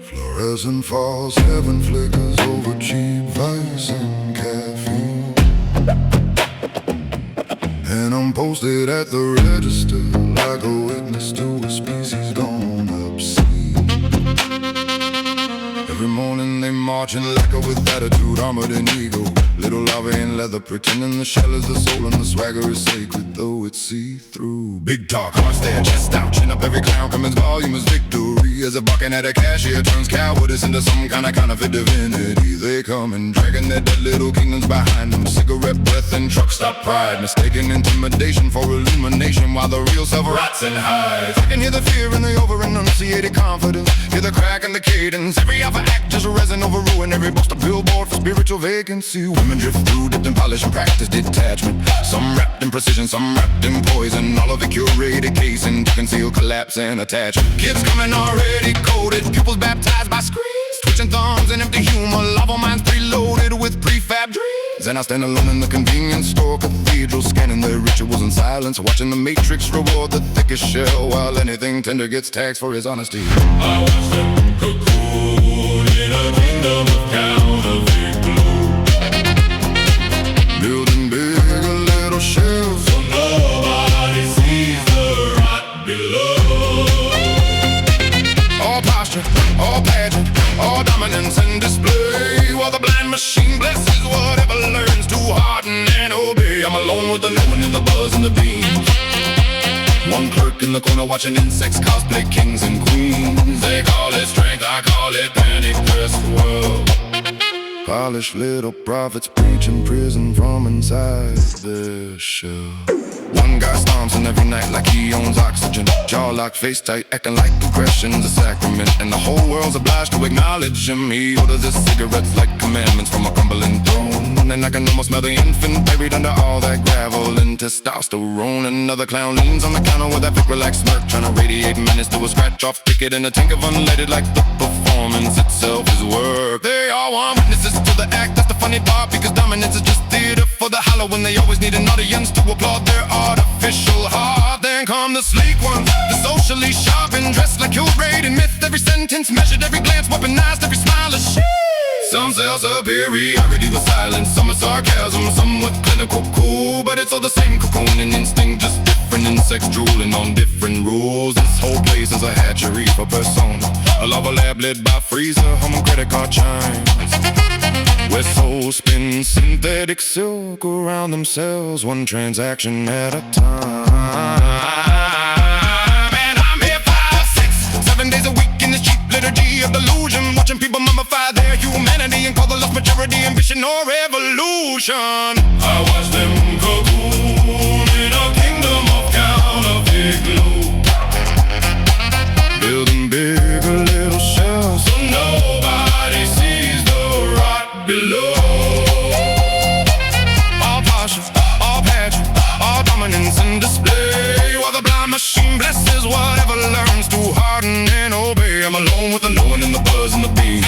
Fluorescent falls, heaven flickers over cheap vice and caffeine. And I'm posted at the register like a witness to a species gone obscene. Every morning they marching like with attitude, armored in ego. Little larvae in leather, pretending the shell is the soul and the swagger is sacred, though it's see-through. Big talk, hearts there, chest out, chin up, every clown comes volume is victory. As a bucking at a cashier turns cowardice into some kind of counterfeit divinity. They come and dragging their dead little kingdoms behind them. Cigarette breath and truck stop pride, mistaken intimidation for illumination, while the real self rots and hides. I can hear the fear in the over-enunciated confidence, hear the crack in the cadence. Every alpha act just resin over ruin, every boast a billboard for spiritual vacancy. Women drift through, dipped in polish and practice detachment. Some wrapped in precision, some wrapped in poison. All of it curated casing to conceal collapse and attachment. Kids coming already coded, pupils baptized by screens, twitching thumbs and empty humor. Lava minds preloaded with prefab dreams. And I stand alone in the convenience store cathedral, scanning their rituals in silence, watching the matrix reward the thickest shell, while anything tender gets taxed for his honesty. I watch them cocoon in a kingdom of counterfeit glue, building bigger little shells so nobody sees the rot below. All posture, all pageant, all dominance and display, while the blind machine blesses whatever learns to harden and obey. I'm alone with the knowing and the buzz and the beams. One clerk in the corner watching insects cosplay kings and queens. They call it strength, I call it panic dress world. Polished little prophets preaching prison from inside their shell. One guy stomps in every night like he owns oxygen, jaw locked, face tight, acting like aggression's a sacrament, and the whole world's obliged to acknowledge him. He orders his cigarettes like commandments from a crumbling throne, and I can almost smell the infant buried under all that gravel and testosterone. Another clown leans on the counter with that thick relaxed smirk, trying to radiate menace to a scratch-off ticket in a tank of unleaded, like the performance itself is work. They all want witnesses to the act, that's the funny part, because dominance is just theater for the hollow, when they always need an audience to applaud their artificial heart. Then come the sleek ones, the socially sharp and dressed like curated myth. Every sentence measured, every glance weaponized, every smile a shit. Some sell superiority with silence, some with sarcasm, some with clinical cool, but it's all the same cocoon and instinct, just different insects drooling on different rules. This whole place is a hatchery for persona, a lava lab lit by freezer, home credit card chimes, where souls spin synthetic silk around themselves, one transaction at a time. And I'm here 5, 6, 7 days a week in this cheap liturgy of delusion, watching people mummify their humanity and call the lost maturity ambition or evolution. I watch them cocoon in a kingdom of counterfeit glue, Building bigger little shells so nobody sees the rot below. all posture, all pageant, all dominance and display, while the blind machine blesses whatever learns to harden and obey. I'm alone with the knowing and the buzz and the beams.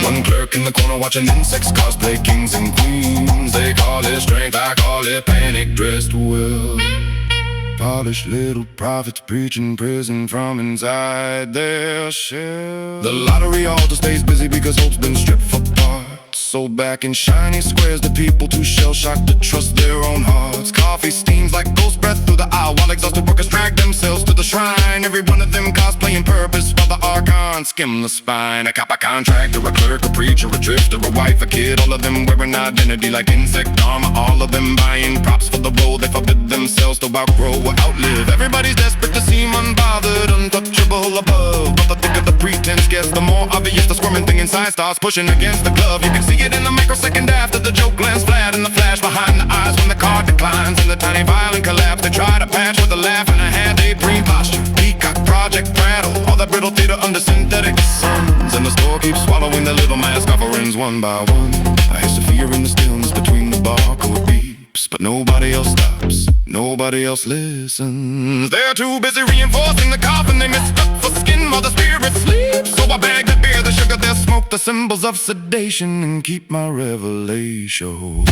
One clerk in the corner watching insects cosplay kings and queens. They call it strength, I call it panic dressed well. Polished little prophets preaching prison from inside their shell. The lottery altar stays busy because hope's been stripped for parts, sold back in shiny squares to people too shell-shocked to trust their own hearts. Coffee steams like ghost breath through the aisle, while exhausted workers drag themselves to the shrine. Every one of them cosplaying purpose, while the archons skim the spine. A cop, a contractor, a clerk, a preacher, a drifter, a wife, a kid, all of them wearing identity like insect armor. All of them buying props for the role they forbid themselves to outgrow or outlive. Everybody's desperate to seem unbothered, untouchable above, but the thicker the pretense gets, the more obvious the squirming thing inside starts pushing against the glove. You can see it in the microsecond after the joke lands flat, in the flash behind the eyes when the card declines, in the tiny violent collapse they try to patch with a laugh and a hand they pre-posture. Peacock project prattle, all that brittle theater under synthetic suns, and the store keeps swallowing their little mask offerings one by one. I hiss the fear in the stillness between the barcode beeps, but nobody else stops, nobody else listens. They're too busy reinforcing the coffin they mistook for skin while the spirit sleeps. So I beg the beer, the sugar, their smoke, the symbols of sedation, and keep my revelation.